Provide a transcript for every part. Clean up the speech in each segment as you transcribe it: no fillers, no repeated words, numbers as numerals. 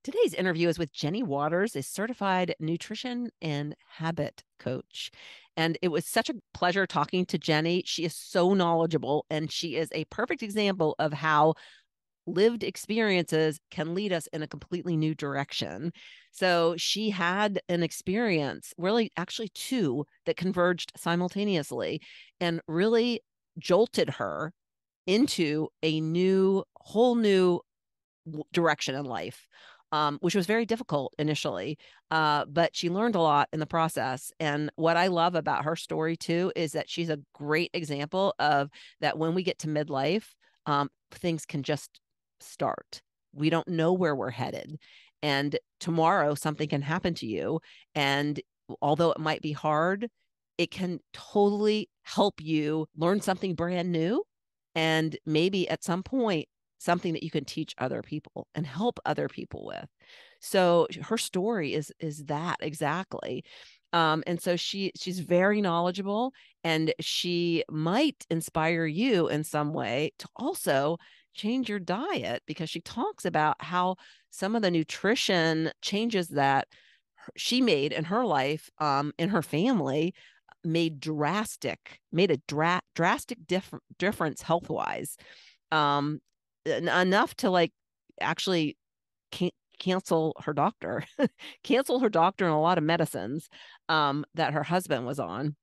Today's interview is with Jenny Waters, a certified nutrition and habit coach. And it was such a pleasure talking to Jenny. She is so knowledgeable, and she is a perfect example of how lived experiences can lead us in a completely new direction. So she had an experience, really, actually two, that converged simultaneously and really jolted her into a whole new direction in life, which was very difficult initially. But she learned a lot in the process. And what I love about her story too is that she's a great example of that when we get to midlife, things can just start. We don't know where we're headed. And tomorrow something can happen to you. And although it might be hard, it can totally help you learn something brand new. And maybe at some point, something that you can teach other people and help other people with. So her story is that exactly. And so she's very knowledgeable, and she might inspire you in some way to also change your diet, because she talks about how some of the nutrition changes that she made in her life, in her family, made a drastic difference health wise, um, enough to like actually cancel her doctor, cancel her doctor and a lot of medicines that her husband was on,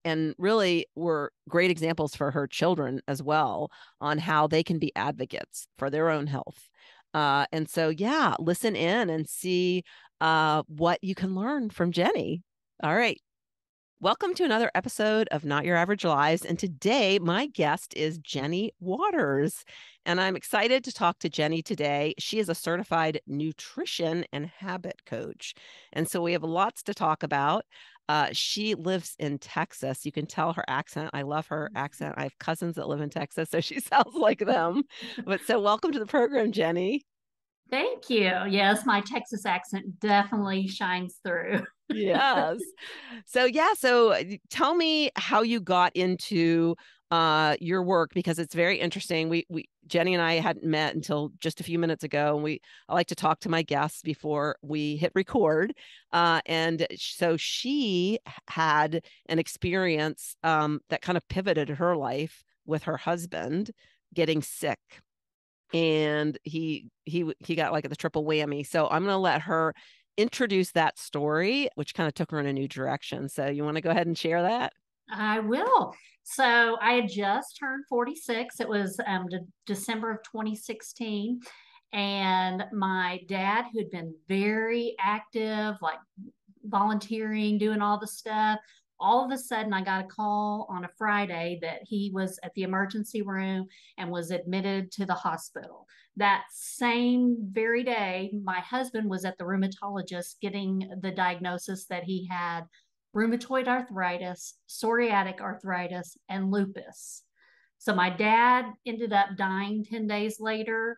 and really were great examples for her children as well on how they can be advocates for their own health. And so, yeah, listen in and see what you can learn from Jenny. All right. Welcome to another episode of Not Your Average Lives. And today, my guest is Jenny Waters. And I'm excited to talk to Jenny today. She is a certified nutrition and habit coach. And so we have lots to talk about. She lives in Texas. You can tell her accent. I love her accent. I have cousins that live in Texas, so she sounds like them. But so welcome to the program, Jenny. Thank you. Yes, my Texas accent definitely shines through. Yes. So yeah, so tell me how you got into your work, because it's very interesting. We Jenny and I hadn't met until just a few minutes ago, and I like to talk to my guests before we hit record. And so she had an experience that kind of pivoted her life with her husband getting sick, and he got like the triple whammy. So I'm going to let her introduce that story, which kind of took her in a new direction. So you want to go ahead and share that? I will. So I had just turned 46. It was December of 2016. And my dad, who'd been very active, like volunteering, doing all the stuff, all of a sudden I got a call on a Friday that he was at the emergency room and was admitted to the hospital. That same very day, my husband was at the rheumatologist getting the diagnosis that he had rheumatoid arthritis, psoriatic arthritis, and lupus. So my dad ended up dying 10 days later.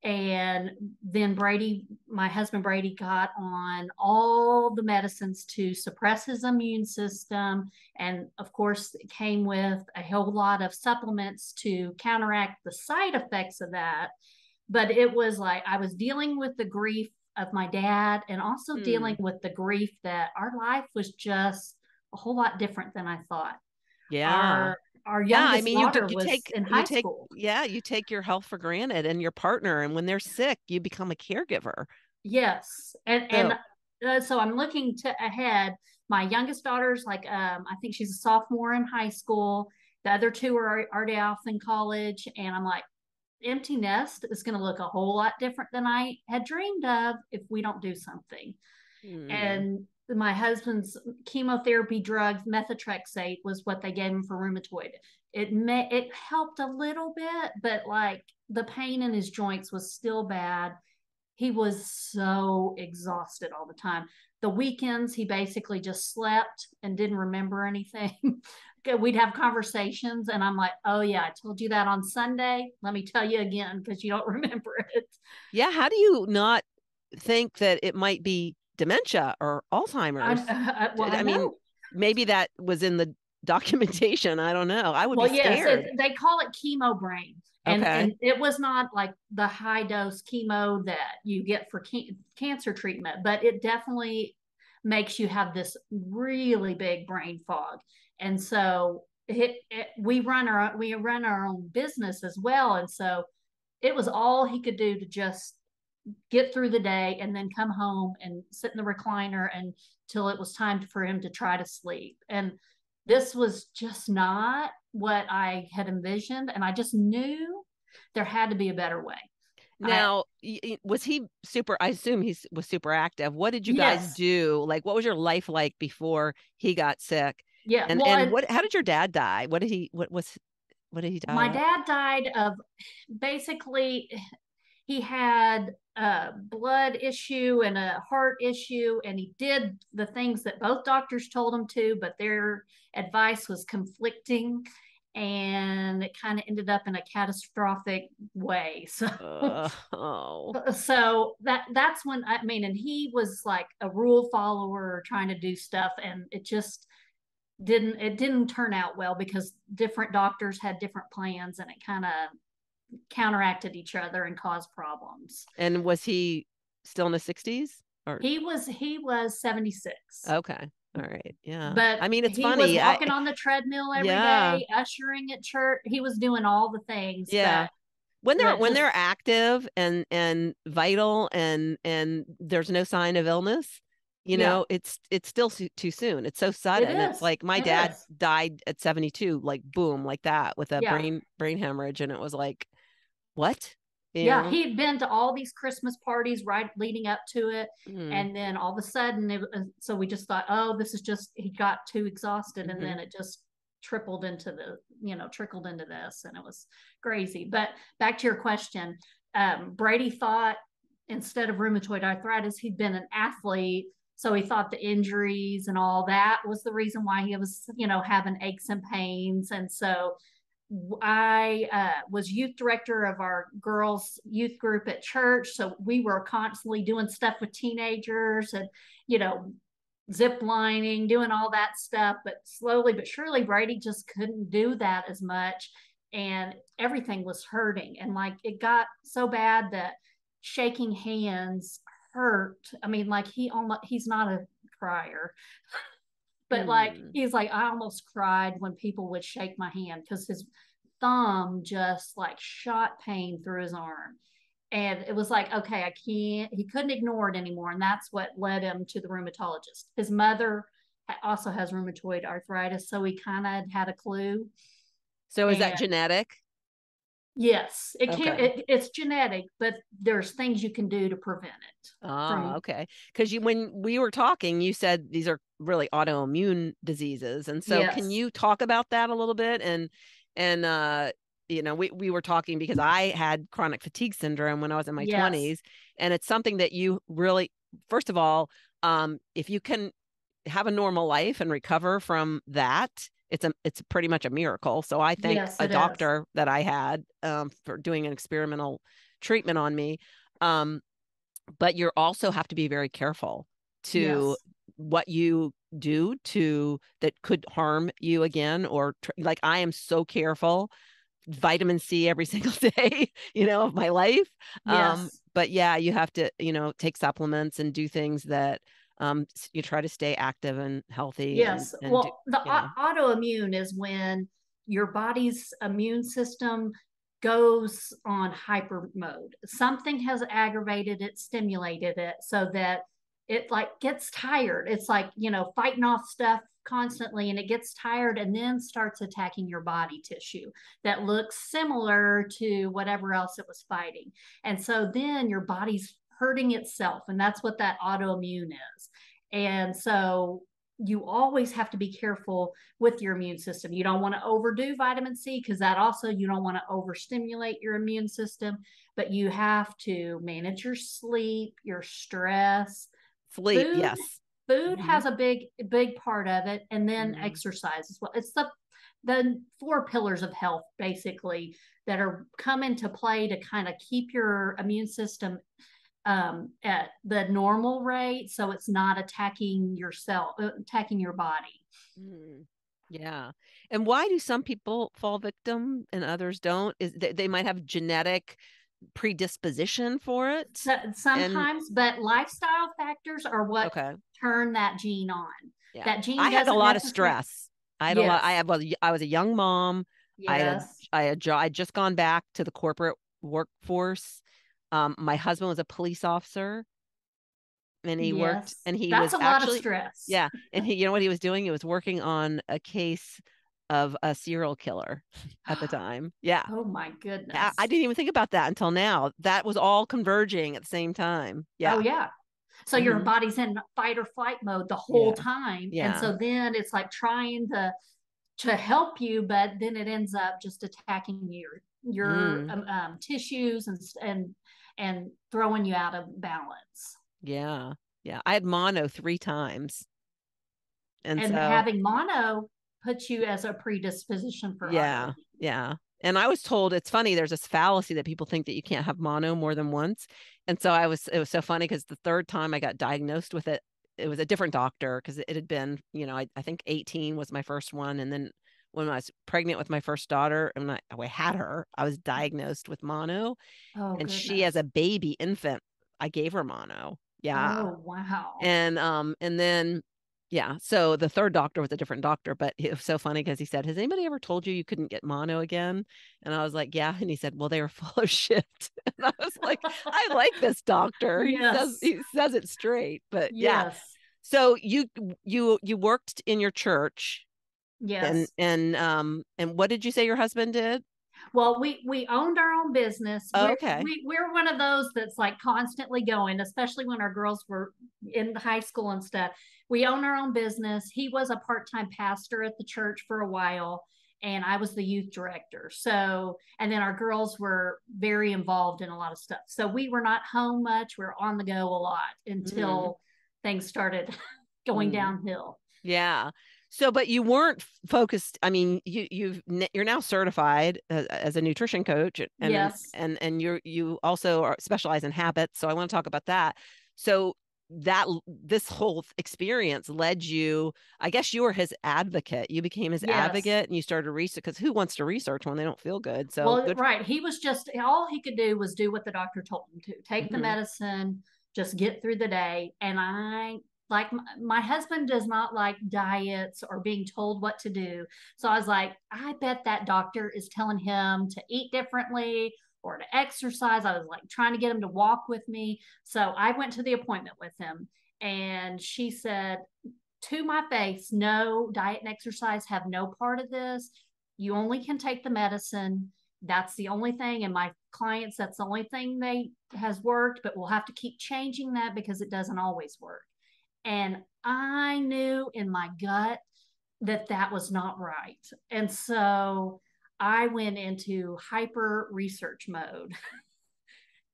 And then Brady, my husband Brady, got on all the medicines to suppress his immune system. And of course, it came with a whole lot of supplements to counteract the side effects of that. But it was like I was dealing with the grief of my dad and also dealing Hmm. with the grief that our life was just a whole lot different than I thought. Yeah. Our Yeah, I youngest mean, daughter was in high school. you take your health for granted, and your partner, and when they're sick, you become a caregiver. Yes, and So, so I'm looking to ahead. My youngest daughter's like I think she's a sophomore in high school. The other two are already off in college, and I'm like, empty nest is going to look a whole lot different than I had dreamed of if we don't do something. hmm. And my husband's chemotherapy drugs, methotrexate, was what they gave him for rheumatoid. It helped a little bit, but like the pain in his joints was still bad. He was so exhausted all the time. The weekends, he basically just slept and didn't remember anything. We'd have conversations, and I'm like, oh, yeah, I told you that on Sunday. Let me tell you again because you don't remember it. Yeah, how do you not think that it might be dementia or Alzheimer's? Well, I I mean, know. maybe that was in the documentation. I don't know. I would be Well, yes, scared. they call it chemo brain. And Okay. it was not like the high dose chemo that you get for cancer treatment, but it definitely makes you have this really big brain fog. And so we run our own business as well, and so it was all he could do to just get through the day and then come home and sit in the recliner until it was time for him to try to sleep. And this was just not what I had envisioned. And I just knew there had to be a better way. I, Now, was he super? I assume he was super active. What did you guys yes. do? Like, what was your life like before he got sick? Yeah. And what? How did your dad die? What did he? What did he die My of? dad died of basically, he had a blood issue and a heart issue, and he did the things that both doctors told him to, but their advice was conflicting, and it kind of ended up in a catastrophic way. So Oh, that's when, I mean, and he was like a rule follower trying to do stuff, and it didn't turn out well because different doctors had different plans, and it kind of counteracted each other and caused problems. and was he still in the 60s? Or He was 76, okay, all right, yeah. but I mean, it's he was funny. walking on the treadmill every Yeah, day, ushering at church. He was doing all the things yeah. that When that they're just active and vital and there's no sign of illness, yeah, it's still too soon. It's so it sudden. It's is. like my It dad is. died at 72, like boom, like that with a Yeah. brain hemorrhage, and it was like, what? You Yeah, know? he'd been to all these Christmas parties right leading up to it, Mm, and then all of a sudden, so we just thought, oh, this is just he got too exhausted, and hmm then it just trickled into this, and it was crazy. But back to your question, Brady thought instead of rheumatoid arthritis, he'd been an athlete, so he thought the injuries and all that was the reason why he was, having aches and pains, and so I was youth director of our girls' youth group at church. So we were constantly doing stuff with teenagers and, you know, zip lining, doing all that stuff. But slowly but surely, Brady just couldn't do that as much. And everything was hurting. And like it got so bad that shaking hands hurt. I mean, like he's not a crier, but like mm. he's like I almost cried when people would shake my hand because his thumb just like shot pain through his arm, and it was like, okay, I can't, he couldn't ignore it anymore, and that's what led him to the rheumatologist. His mother also has rheumatoid arthritis, so he kind of had a clue. So is that And genetic? yes, Okay. it's genetic, but there's things you can do to prevent it Ah, from. okay. Because when we were talking, you said these are really autoimmune diseases. And so can Yes. you talk about that a little bit? And we were talking because I had chronic fatigue syndrome when I was in my Yes. 20s. And it's something that you really, first of all, if you can have a normal life and recover from that, it's pretty much a miracle. So I thank Yes, a it is. doctor that I had for doing an experimental treatment on me. Um, but you also have to be very careful to Yes. what you do to that could harm you again or like I am so careful vitamin C every single day of my life. Yes. But yeah, you have to take supplements and do things that you try to stay active and healthy and Yes. and do Well, the you know autoimmune is when your body's immune system goes on hyper mode. Something has aggravated it, stimulated it so that it like gets tired. It's like, fighting off stuff constantly, and it gets tired and then starts attacking your body tissue that looks similar to whatever else it was fighting. And so then your body's hurting itself, and that's what that autoimmune is. And so you always have to be careful with your immune system. You don't want to overdo vitamin C because that also, you don't want to overstimulate your immune system, but you have to manage your sleep, your stress, sleep, food. yes. Food Hmm. has a big part of it, and then Hmm. exercise as well. It's the four pillars of health basically that are come into play to kind of keep your immune system at the normal rate, so it's not attacking yourself, attacking your body. Hmm. Yeah. And why do some people fall victim and others don't? Is they might have genetic predisposition for it. So, And sometimes, but lifestyle factors are what okay. turn that gene on. Yeah. That gene I had a doesn't lot of necessarily. stress. I had a lot. Yes, I was a young mom. yes, I'd just gone back to the corporate workforce. My husband was a police officer and he worked yes. and he That's was a lot of actually, stress. yeah. And he, you know what he was doing? He was working on a case of a serial killer at the time. Yeah. Oh my I goodness. didn't even think about that until now. That was all converging at the same time. Oh Yeah. yeah. So your Hmm. body's in fight or flight mode the whole Yeah. time. And Yeah. so then it's like trying to help you, but then it ends up just attacking your Mm. tissues and throwing you out of balance. Yeah. Yeah. I had mono 3 times. And And so, having mono puts you as a predisposition for yeah. autoimmune. Yeah. And I was told it's funny, there's this fallacy that people think that you can't have mono more than once. And so it was so funny because the third time I got diagnosed with it, it was a different doctor because it had been, I think 18 was my first one. And then when I was pregnant with my first daughter and I had her, I was diagnosed with mono. Oh And she, as a goodness. baby infant, I gave her mono. Yeah. Oh wow. And then yeah, so the third doctor was a different doctor, but it was so funny because he said, "Has anybody ever told you you couldn't get mono again?" And I was like, "Yeah." And he said, "Well, they were full of shit." And I was like, "I like this doctor. Yes. He says it straight." But yeah. Yes. So you worked in your church Yes. and what did you say your husband did? Well, we owned our own business. Oh, We're okay. we're one of those that's like constantly going, especially when our girls were in high school and stuff. We own our own business. He was a part-time pastor at the church for a while, and I was the youth director. So, and then our girls were very involved in a lot of stuff. So we were not home much. We were on the go a lot Mm, until things started going mm. downhill. Yeah. So, but you weren't focused. I mean, you're now certified as a nutrition coach, Yes. and you also are specialize in habits. So, I want to talk about that. So this whole experience led you. I guess you were his advocate. You became his Yes. advocate, and you started research because who wants to research when they don't feel good? So Well, good. right. He was just all he could do was do what the doctor told him to. Take the Hmm. medicine, just get through the day. And I like my husband does not like diets or being told what to do. So I was like, I bet that doctor is telling him to eat differently or to exercise. I was like trying to get him to walk with me. So I went to the appointment with him and she said to my face, no, diet and exercise have no part of this. You only can take the medicine. That's the only thing. And my clients, that's the only thing they has worked, but we'll have to keep changing that because it doesn't always work. And I knew in my gut that that was not right. And so I went into hyper research mode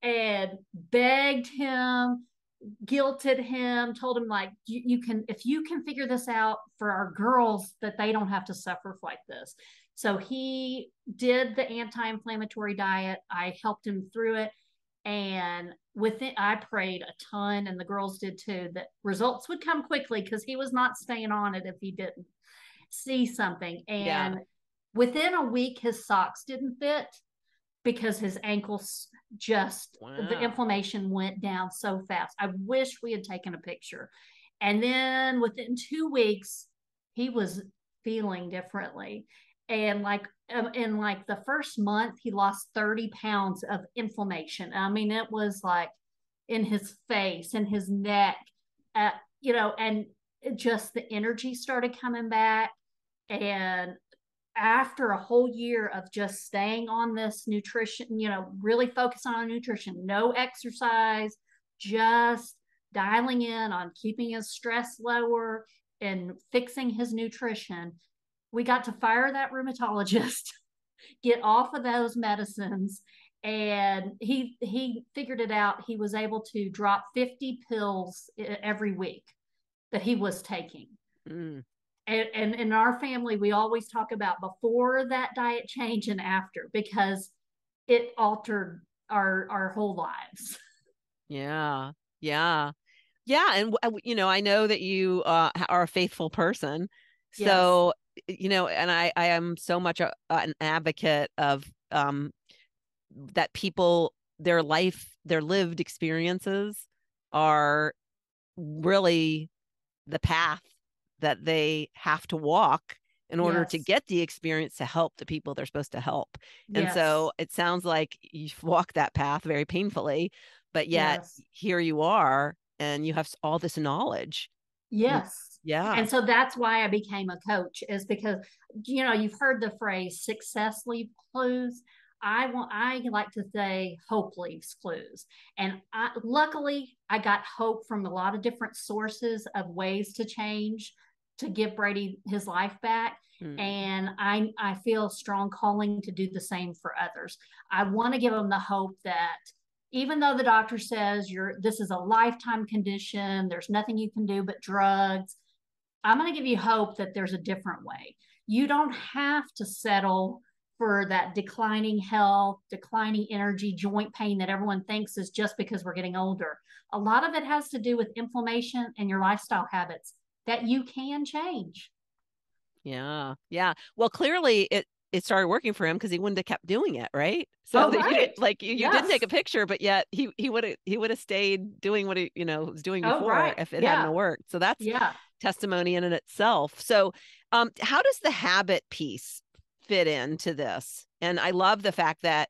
and begged him, guilted him, told him like you can if you can figure this out for our girls that they don't have to suffer like this. So he did the anti-inflammatory diet. I helped him through it. And with it, I prayed a ton, and the girls did too, that results would come quickly because he was not staying on it if he didn't see something. Yeah. And within a week, his socks didn't fit because his ankles just the Wow. inflammation went down so fast. I wish we had taken a picture. And then within 2 weeks, he was feeling differently. And like in like the first month, he lost 30 pounds of inflammation. I mean, it was like in his face, in his neck, uh, and just the energy started coming back. And after a whole year of just staying on this nutrition, really focusing on nutrition, no exercise, just dialing in on keeping his stress lower and fixing his nutrition, we got to fire that rheumatologist, get off of those medicines, and he figured it out. He was able to drop 50 pills every week that he was taking. Mm. And in our family, we always talk about before that diet change and after because it altered our whole lives. Yeah. Yeah. Yeah, and I know that you are a faithful person. Yes. So and I am so much an advocate of that people, their life, their lived experiences are really the path that they have to walk in order to Yes. get the experience to help the people they're supposed to help. And Yes. so it sounds like you've walked that path very painfully, but yet Yes. here you are and you have all this knowledge. And Yes. yeah. And so that's why I became a coach, is because, you've heard the phrase success leaves clues. I like to say hope leaves clues. And luckily I got hope from a lot of different sources of ways to change, to give Brady his life back. Mm. And I feel a strong calling to do the same for others. I want to give them the hope that even though the doctor says this is a lifetime condition, there's nothing you can do but drugs, I'm going to give you hope that there's a different way. You don't have to settle for that declining health, declining energy, joint pain that everyone thinks is just because we're getting older. A lot of it has to do with inflammation and your lifestyle habits that you can change. Yeah. Yeah. Well, clearly it started working for him because he wouldn't have kept doing it, right? So Oh, that you right. didn't like you didn't take Yes. a picture, but yet he would have stayed doing what he was doing Oh, before right. if it hadn't Yeah. worked. So that's Yeah. testimony in and itself. So how does the habit piece fit into this? And I love the fact that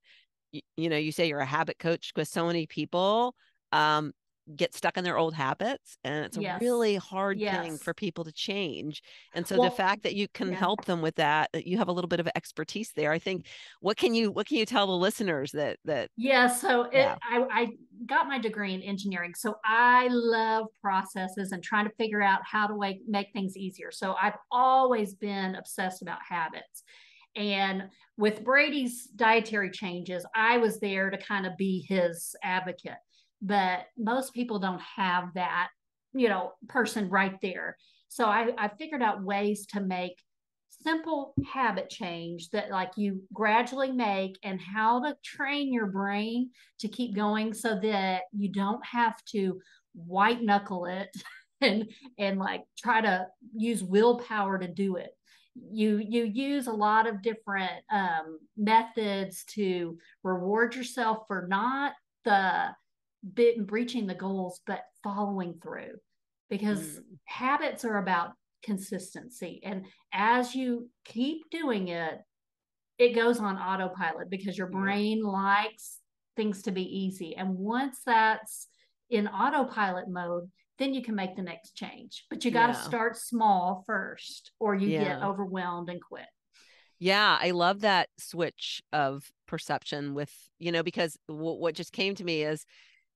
you say you're a habit coach because so many people um get stuck in their old habits and it's a Yes. really hard thing Yes. for people to change. And so the Well, fact that you can yeah. help them with that you have a little bit of expertise there. I think what can you tell the listeners that Yeah, so yeah. I got my degree in engineering. So I love processes and trying to figure out how to make things easier. So I've always been obsessed about habits. And with Brady's dietary changes, I was there to kind of be his advocate. But most people don't have that, person right there. So I figured out ways to make simple habit change that like you gradually make, and how to train your brain to keep going so that you don't have to white knuckle it and like try to use willpower to do it. You use a lot of different methods to reward yourself for not the bit reaching the goals but following through, because Mm, habits are about consistency. And as you keep doing it, it goes on autopilot because your yeah. brain likes things to be easy. And once that's in autopilot mode, then you can make the next change. But you got to Yeah. start small first, or you get Yeah. overwhelmed and quit. Yeah, I love that switch of perception with, because what just came to me is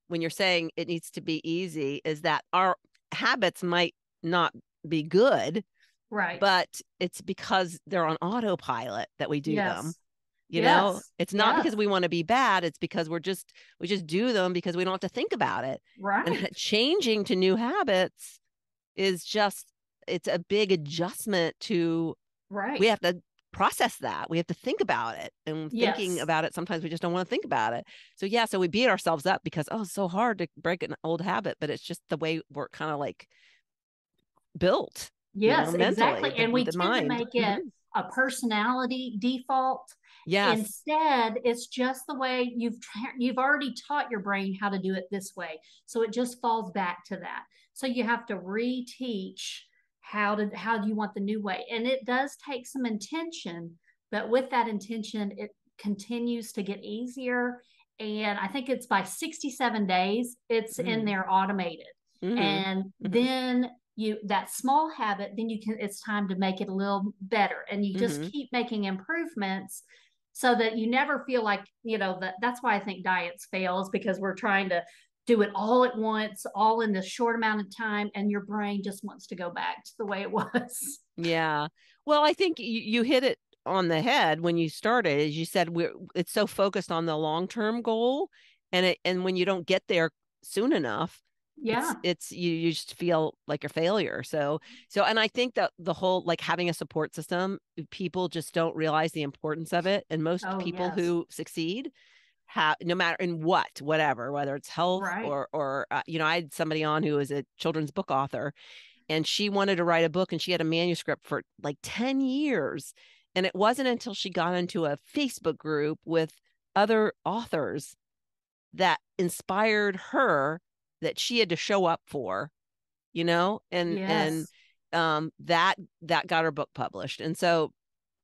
when you're saying it needs to be easy, is that our habits might not be good, Right. but it's because they're on autopilot that we do them. Yes. Yes. It's not because Yes. we want to be bad, it's because we just do them because we don't have to think about it. And Right. changing to new habits is just it's a big adjustment to we Right. have to process that. We have to think about it. And thinking Yes. about it, sometimes we just don't want to think about it. So yeah, so we beat ourselves up because it's so hard to break an old habit, but it's just the way we're kind of like built, Yes, mentally, exactly. the And we the tend to mind. make it a personality default. Yes. Instead, it's just the way you've already taught your brain how to do it this way. So it just falls back to that. So you have to reteach how do you want the new way. And it does take some intention, but with that intention, it continues to get easier. And I think it's by 67 days, it's in Mm-hmm. there automated. Mm-hmm. And Mm-hmm. then that small habit, then it's time to make it a little better, and you just Mm-hmm. keep making improvements so that you never feel like, that's why I think diets fails, because we're trying to do it all at once, all in this short amount of time, and your brain just wants to go back to the way it was. Yeah. Well, I think you hit it on the head when you started. As you said, it's so focused on the long-term goal, and when you don't get there soon enough, Yeah. it's you just feel like a failure. So and I think that the whole like having a support system, people just don't realize the importance of it. And most Oh, people yes. who succeed have, no matter in whatever, whether it's health Right. or I had somebody on who is a children's book author, and she wanted to write a book, and she had a manuscript for like 10 years. And it wasn't until she got into a Facebook group with other authors that inspired her that she had to show up for, and Yes. that got her book published. And so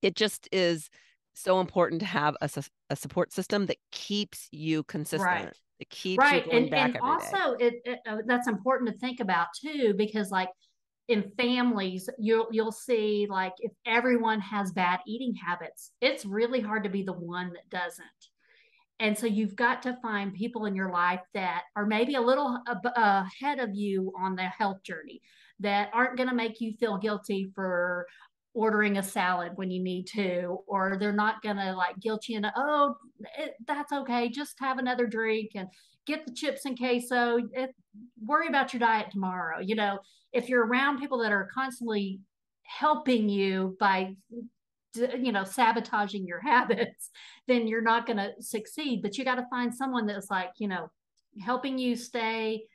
it just is so important to have a support system that keeps you consistent. Right. It keeps you Right. going And back every day. also that's important to think about too, because like in families, you'll see like if everyone has bad eating habits, it's really hard to be the one that doesn't. And so you've got to find people in your life that are maybe a little ahead of you on the health journey, that aren't going to make you feel guilty for ordering a salad when you need to, or they're not going to like guilt you into, oh, that's okay, just have another drink and get the chips and queso. Worry about your diet tomorrow. If you're around people that are constantly helping you by sabotaging your habits, then you're not going to succeed. But you got to find someone that's like, helping you stay,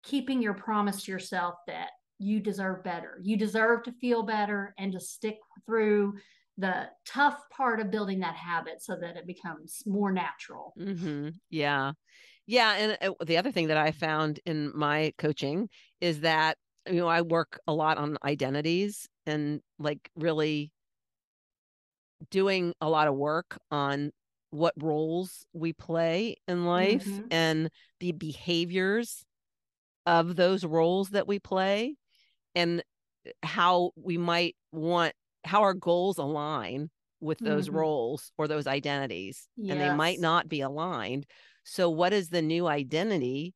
keeping your promise to yourself that you deserve better. You deserve to feel better and to stick through the tough part of building that habit so that it becomes more natural. Yeah. Yeah. And the other thing that I found in my coaching is that, I work a lot on identities and like really doing a lot of work on what roles we play in life Mm-hmm. and the behaviors of those roles that we play, and how we might want how our goals align with those Mm-hmm. roles or those identities, and they might Yes. not be aligned. So what is the new identity,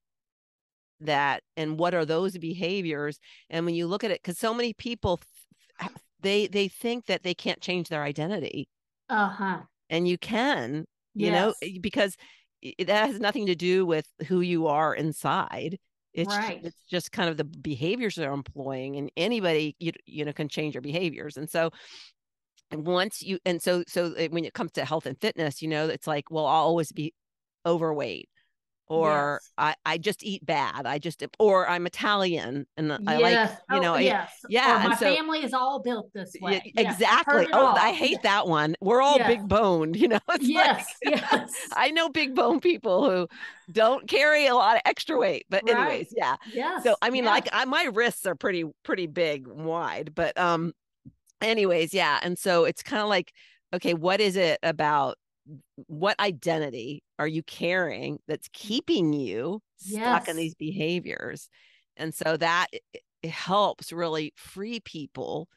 that and what are those behaviors? And when you look at it, because so many people they think that they can't change their identity, Uh-huh. and you can, Yes. because that has nothing to do with who you are inside. Right. It's just kind of the behaviors they're employing, and anybody can change your behaviors. And so once you and so when it comes to health and fitness, it's like, well, I'll always be overweight, or Yes. I just eat bad. Or I'm Italian and I like, Yes. Oh, yes. Or yeah. And my so family is all built this way. Yes, I've exactly. heard it Oh, I all. hate that one. We're all Yes. big boned, it's like, Yes. Yes. I know big bone people who don't carry a lot of extra weight. But Right. anyways, yeah. So Yes. I mean, Yes. like my wrists are pretty big and wide, but anyways, yeah. And so it's kind of like, okay, what is it about, what identity are you carrying that's keeping you stuck in Yes. these behaviors? And so that it helps really free people,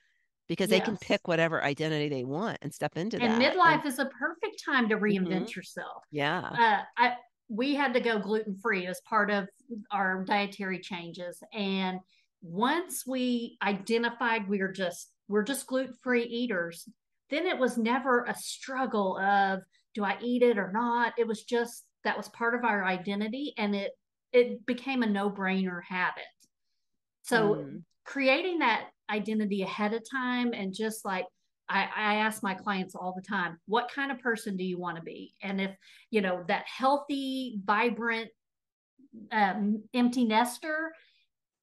because they can Yes. pick whatever identity they want and step into And that. And midlife is a perfect time to mhm, reinvent yourself. yeah. We had to go gluten free as part of our dietary changes, and once we identified we're just gluten free eaters, then it was never a struggle of do I eat it or not. It was just that was part of our identity, and it became a no brainer habit. So Mm, creating that identity ahead of time, and just like I ask my clients all the time, what kind of person do you want to be? And if, that healthy, vibrant, empty nester,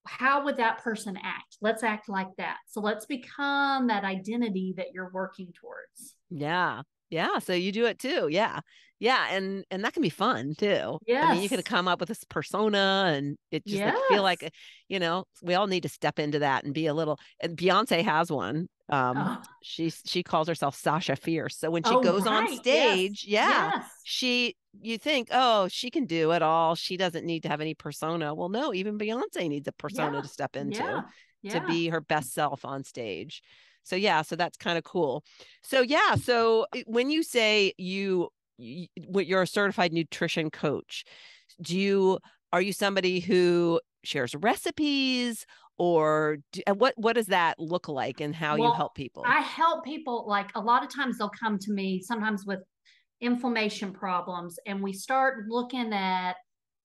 how would that person act? Let's act like that. So let's become that identity that you're working towards. yeah. Yeah. So you do it too. Yeah. Yeah. And that can be fun too. I mean, you can Yes. come up with this persona, and it just like feel Yes. like, we all need to step into that and be a little, and Beyonce has one. Oh, She calls herself Sasha Fierce. So when she oh, goes on right. Yes. stage, yeah, Yes. you think, oh, she can do it all. She doesn't need to have any persona. Well, no, even Beyonce needs a persona Yeah. to step into, Yeah. to Yeah. be her best self on stage. So yeah, so that's kind of cool. So yeah, so when you say you're a certified nutrition coach, do you are you somebody who shares recipes, or what does that look like, and how you Well, help people? I help people, like a lot of times they'll come to me sometimes with inflammation problems, and we start looking at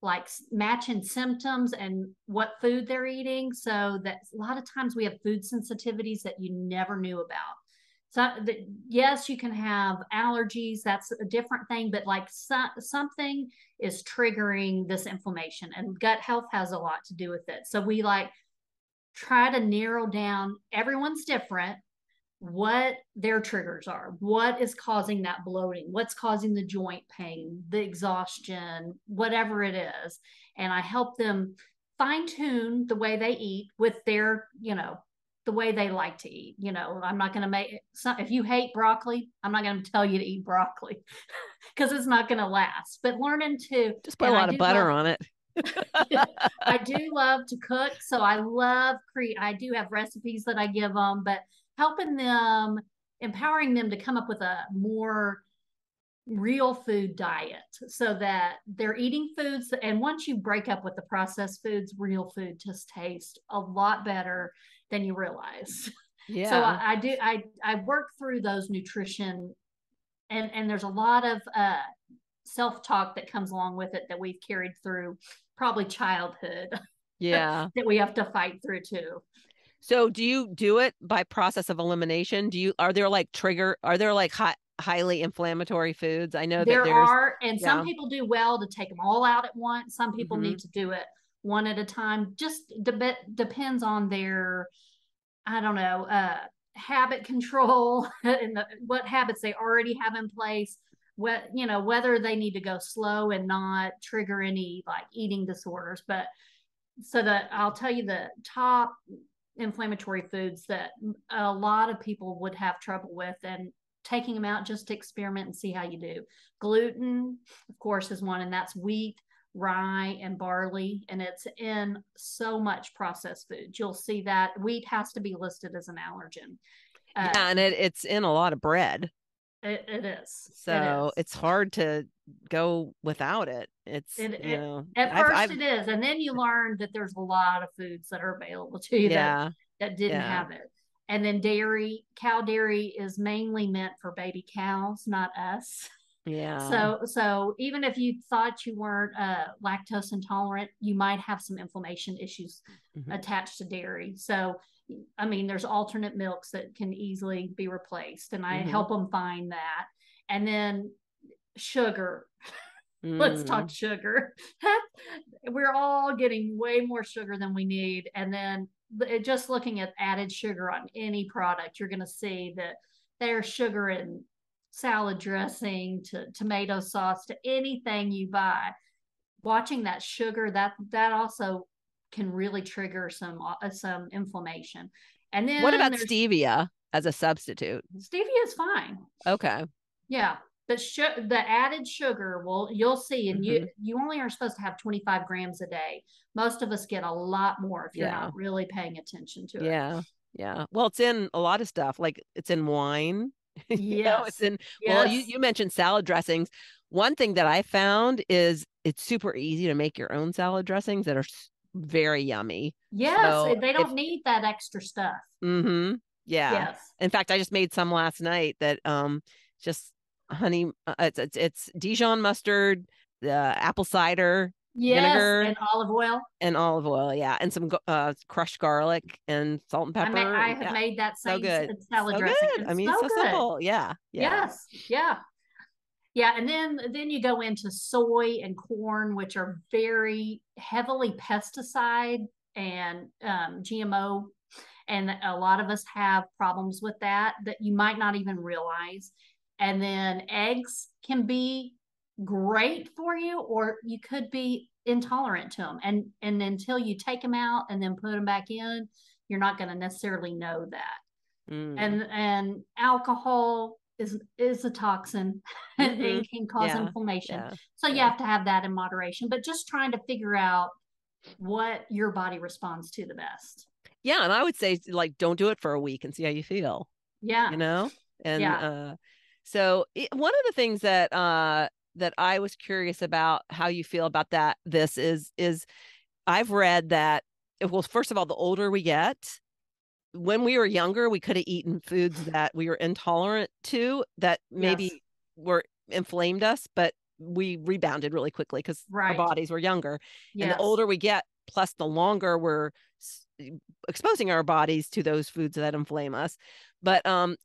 like matching symptoms and what food they're eating, so that a lot of times we have food sensitivities that you never knew about. So yes, you can have allergies, that's a different thing, but like something is triggering this inflammation, and gut health has a lot to do with it. So we like try to narrow down, everyone's different, what their triggers are, what is causing that bloating, what's causing the joint pain, the exhaustion, whatever it is. And I help them fine tune the way they eat with their, the way they like to eat. I'm not going to make if you hate broccoli, I'm not going to tell you to eat broccoli because it's not going to last. But learning to, Just put a and I lot of do butter love, on it. I do love to cook. So I love create, I do have recipes that I give them, but helping them, empowering them to come up with a more real food diet so that they're eating foods. And once you break up with the processed foods, real food just tastes a lot better than you realize. So Yeah. I work through those nutrition, and there's a lot of self-talk that comes along with it that we've carried through probably childhood Yeah. that we have to fight through too. So do you do it by process of elimination? Are there like highly inflammatory foods? I know that There there's, are, and some yeah. people do well to take them all out at once. Some people Hmm. need to do it one at a time. Just depends on their, I don't know, habit control and what habits they already have in place. Whether they need to go slow and not trigger any like eating disorders. But so that I'll tell you the top inflammatory foods that a lot of people would have trouble with, and taking them out just to experiment and see how you do. Gluten, of course, is one, and that's wheat, rye, and barley, and it's in so much processed food. You'll see that wheat has to be listed as an allergen. Yeah, and it's in a lot of bread. It is. It So is. it's hard to go without it. It's, At first I've, it is, and then you learn that there's a lot of foods that are available to you yeah, that didn't yeah, have it. And then dairy, cow dairy is mainly meant for baby cows, not us. yeah. So even if you thought you weren't lactose intolerant, you might have some inflammation issues Mhm. attached to dairy. So I mean, there's alternate milks that can easily be replaced, and I Mhm. help them find that. And then sugar. Let's talk Mm. sugar. We're all getting way more sugar than we need. And then just looking at added sugar on any product, you're going to see that there's sugar in salad dressing to tomato sauce to anything you buy. Watching that sugar, that also can really trigger some inflammation. And What then about there's stevia as a substitute? stevia is fine. Okay. Yeah, the added sugar, well, you'll see, and you Hmm. you only are supposed to have 25 grams a day. Most of us get a lot more if you're Yeah. not really paying attention to it. Yeah. Yeah. Well, it's in a lot of stuff. Like it's in wine. It's Yes, in, well, yes, you mentioned salad dressings. One thing that I found is it's super easy to make your own salad dressings that are very yummy. yes. So They if, don't need that extra stuff. mm-hmm, yeah. Yes, In fact, I just made some last night that just honey, it's Dijon mustard, the apple cider yes, vinegar and olive oil. and olive oil, yeah, and some crushed garlic and salt and pepper. I And have yeah, made that so same good. salad So dressing. good. I It's mean, it's so so good. simple. Yeah, yeah. Yes, yeah. Yeah, and then you go into soy and corn, which are very heavily pesticide and GMO, and a lot of us have problems with that you might not even realize. And then eggs can be great for you, or you could be intolerant to them. And until you take them out and then put them back in, you're not going to necessarily know that. Mm. And alcohol is a toxin Mm-hmm. and can cause Yeah, inflammation. yeah, So you yeah. have to have that in moderation, but just trying to figure out what your body responds to the best. Yeah, and I would say like don't do it for a week and see how you feel, Yeah, you know? And yeah, so one of the things that that I was curious about how you feel about this is I've read that, well, first of all, the older we get, when we were younger, we could have eaten foods that we were intolerant to that yes, maybe were inflamed us, but we rebounded really quickly because our right, bodies were younger. And the yes, older we get, plus the longer we're exposing our bodies to those foods that inflame us. But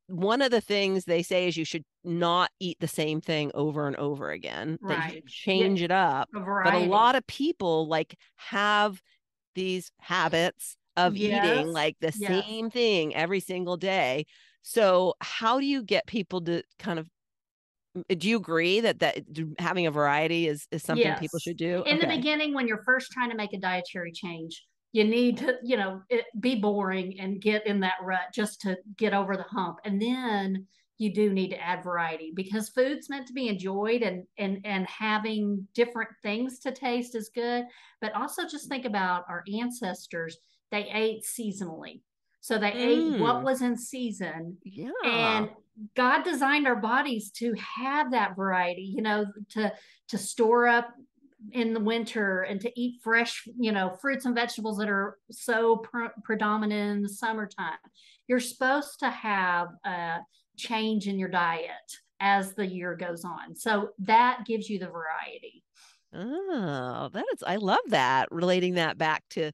one of the things they say is you should not eat the same thing over and over again, that you right. should Yeah, change it up. a But a variety. lot of people like have these habits of eating Yes. like the Yes. same thing every single day. So how do you get people to kind of, do you agree that having a variety is something people Yes. should do? In the Okay. beginning, when you're first trying to make a dietary change, you need to, be boring and get in that rut just to get over the hump. And then you do need to add variety because food's meant to be enjoyed, and having different things to taste is good. But also just think about our ancestors. They ate seasonally. So they ate what Mm, was in season, yeah. and God designed our bodies to have that variety, to store up in the winter and to eat fresh, fruits and vegetables that are so predominant in the summertime. You're supposed to have a change in your diet as the year goes on. So that gives you the variety. Oh, I love that, relating that back to,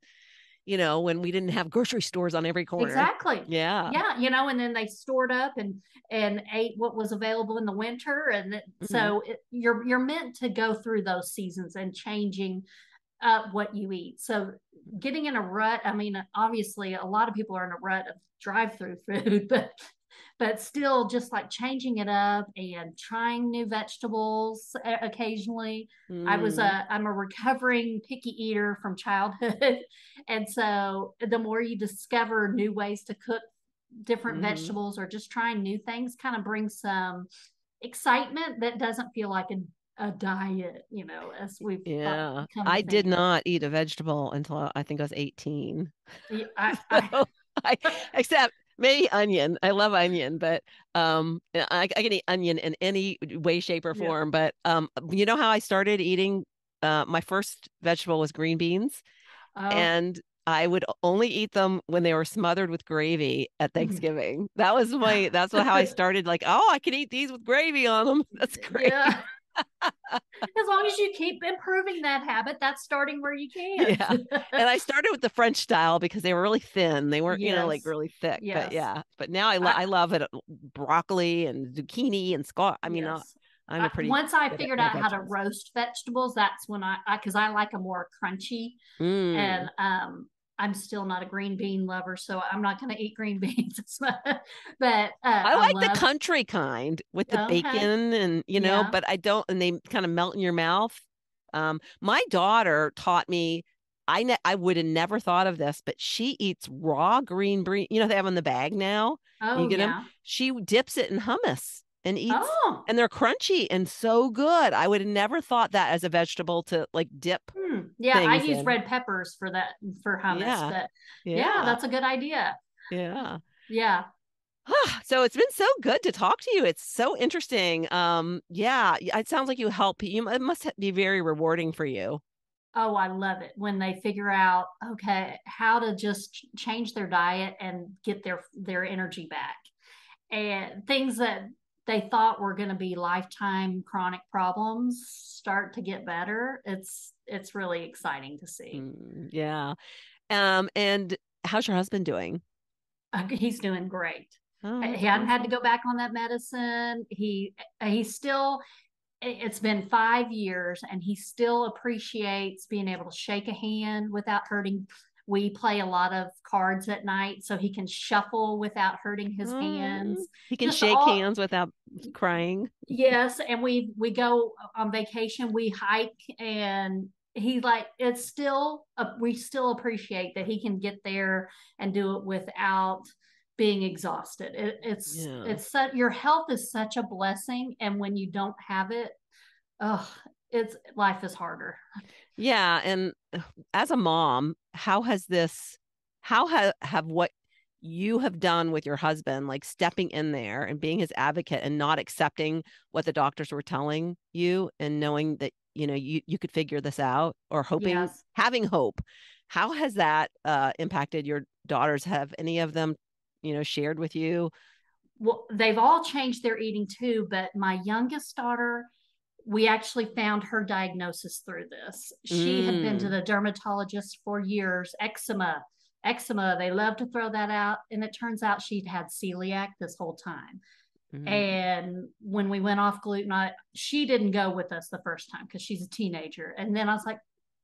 when we didn't have grocery stores on every corner. Exactly. Yeah. Yeah, and then they stored up and ate what was available in the winter, and Hmm. so you're meant to go through those seasons and changing up what you eat. So getting in a rut, I mean, obviously a lot of people are in a rut of drive-through food, but still just like changing it up and trying new vegetables occasionally. Mm, I'm a recovering picky eater from childhood. And so the more you discover new ways to cook different hmm. vegetables or just trying new things kind of brings some excitement that doesn't feel like a diet, as we've Yeah. come to I did think of. not eat a vegetable until I think I was 18. Yeah, I, So I, except maybe onion. I love onion, but I can eat onion in any way, shape, or yeah. form. But you know how I started eating? My first vegetable was green beans, Oh. and I would only eat them when they were smothered with gravy at Thanksgiving. How I started. Like, oh, I can eat these with gravy on them. That's great. Yeah. As long as you keep improving that habit, that's starting where you can. Yeah. And I started with the French style because they were really thin. They weren't, like Yes. really thick. But Yes. yeah. But now I, I love it. Broccoli and zucchini and squash. I mean, yes. I'm a pretty Once I good figured at out how to vegetables. roast vegetables, that's when because I like them more crunchy, Mm. and I'm still not a green bean lover, so I'm not going to eat green beans. But I I like the love. country kind with the Okay. bacon and, Yeah. but I don't, and they kind of melt in your mouth. My daughter taught me, I would have never thought of this, but she eats raw green bean. They have in the bag now. You Oh get them. yeah. She dips it in hummus and eats, Oh. and they're crunchy and so good. I would have never thought that as a vegetable to like dip Yeah, I things use in. red peppers for that for hummus, Yeah. but yeah, Yeah. that's a good idea. Yeah. Yeah. So it's been so good to talk to you. It's so interesting. Yeah, it sounds like you help. It must be very rewarding for you. Oh, I love it when they figure out, okay, how to just change their diet and get their energy back. And things that they thought were going to be lifetime chronic problems start to get better. It's really exciting to see. Yeah. And how's your husband doing? He's doing great. Oh, that's He hadn't had to awesome. go back on that medicine. He's still, it's been 5 years and he still appreciates being able to shake a hand without hurting. We play a lot of cards at night so he can shuffle without hurting his Oh, hands. he can Just shake all. hands without crying. Yes, and we go on vacation, we hike, and he like it's still we still appreciate that he can get there and do it without being exhausted. Yeah. Your health is such a blessing, and when you don't have it, oh, it's life is harder. Yeah, and as a mom, how have what you have done with your husband, like stepping in there and being his advocate and not accepting what the doctors were telling you and knowing that, you could figure this out, or Yes. having hope. How has that impacted your daughters? Have any of them, shared with you? Well, they've all changed their eating too, but my youngest daughter, we actually found her diagnosis through this. She had been to Mm, the dermatologist for years, eczema. They love to throw that out. And it turns out she'd had celiac this whole time. mm, And when we went off gluten, she didn't go with us the first time because she's a teenager. And then I was like,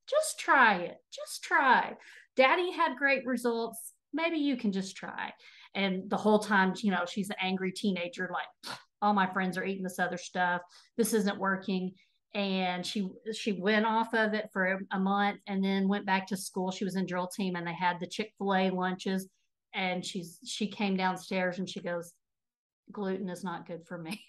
just try it, just try. Daddy had great results. Maybe you can just try. And the whole time, she's an angry teenager, like, all my friends are eating this other stuff. This isn't working. And she went off of it for a month and then went back to school. She was in drill team and they had the Chick-fil-A lunches. And she came downstairs and she goes, gluten is not good for me.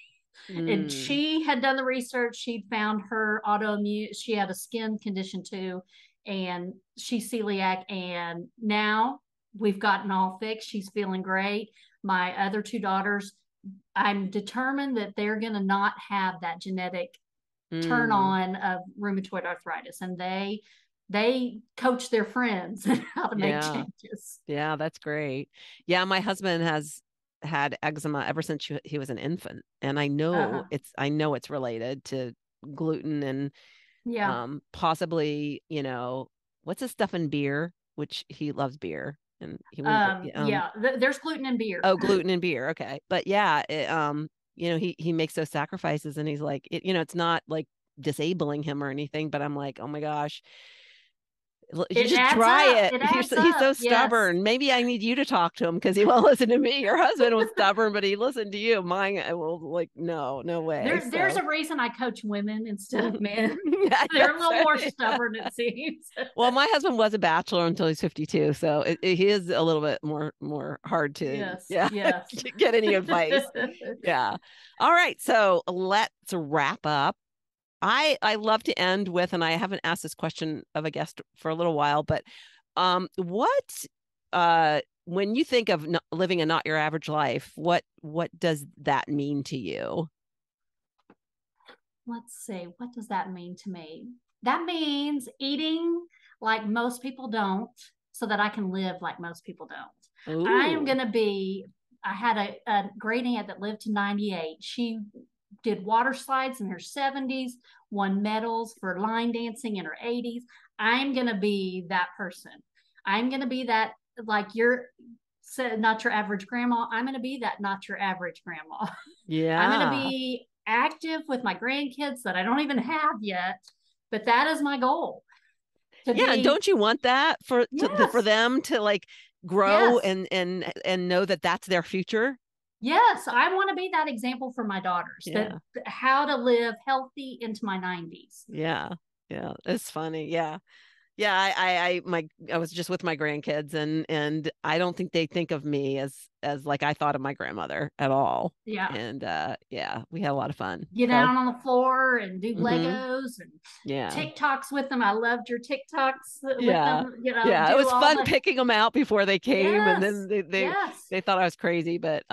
And she had done the research. She'd found her autoimmune. She had a skin condition too. And she's celiac. And now we've gotten all fixed. She's feeling great. My other two daughters, I'm determined that they're going to not have that genetic turn on of rheumatoid arthritis. And they coach their friends how to make changes. Yeah, that's great. Yeah, my husband has had eczema ever since he was an infant, and I know it's related to gluten and possibly, what's the stuff in beer, which he loves beer and he there's gluten in beer. Oh, gluten in beer. Okay. But yeah, he makes those sacrifices and he's like, it's not like disabling him or anything, but I'm like, oh my gosh, you just try it. He's so stubborn. Yes. Maybe I need you to talk to him because he won't listen to me. Your husband was stubborn, but he listened to you. Mine, I will like, no way. There's a reason I coach women instead of men. They're a little more stubborn, it seems. Well, my husband was a bachelor until he's 52, so he is a little bit more hard to get any advice. Yeah. All right, so let's wrap up. I love to end with, and I haven't asked this question of a guest for a little while, but when you think of living a not your average life, what does that mean to you? Let's see. What does that mean to me? That means eating like most people don't so that I can live like most people don't. Ooh. I had a great aunt that lived to 98. She did water slides in her 70s, won medals for line dancing in her 80s. I'm going to be that person. I'm going to be that, like you're not your average grandma. I'm going to be that not your average grandma. Yeah. I'm going to be active with my grandkids that I don't even have yet, but that is my goal. Don't you want that for them to like grow and know that that's their future? Yes, I want to be that example for my daughters, that how to live healthy into my 90s. Yeah. It's funny. Yeah. I was just with my grandkids and I don't think they think of me as like I thought of my grandmother at all. Yeah. And we had a lot of fun. Get down on the floor and do Legos and TikToks with them. I loved your TikToks with them. It was fun picking them out before they came, and then they thought I was crazy, but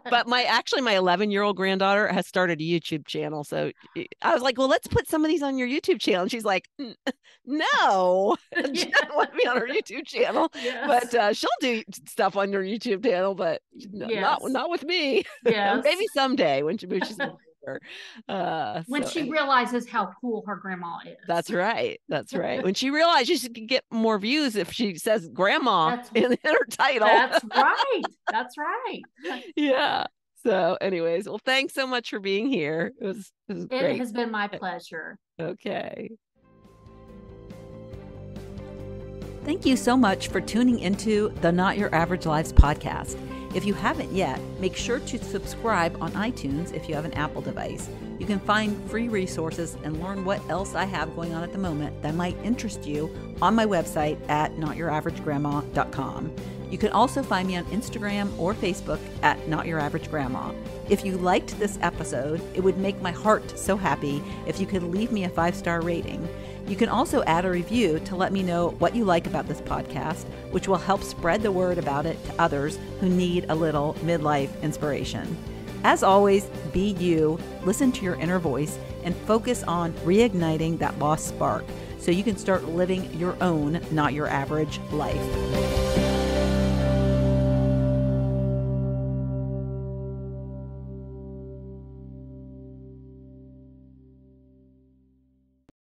But my 11-year-old granddaughter has started a YouTube channel, so I was like, well, let's put some of these on your YouTube channel, and she's like, no, she doesn't want me on her YouTube channel, but she'll do stuff on your YouTube channel, but not with me. Maybe someday when she's older. When she realizes how cool her grandma is. That's right. When she realizes she can get more views if she says grandma in her title. That's right. Yeah. So anyways, well, thanks so much for being here. It was great. It has been my pleasure. Okay. Thank you so much for tuning into the Not Your Average Lives podcast. If you haven't yet, make sure to subscribe on iTunes if you have an Apple device. You can find free resources and learn what else I have going on at the moment that might interest you on my website at notyouraverage.grandma.com. You can also find me on Instagram or Facebook at notyouraverage.grandma. If you liked this episode, it would make my heart so happy if you could leave me a 5-star rating. You can also add a review to let me know what you like about this podcast, which will help spread the word about it to others who need a little midlife inspiration. As always, be you, listen to your inner voice, and focus on reigniting that lost spark so you can start living your own, not your average life.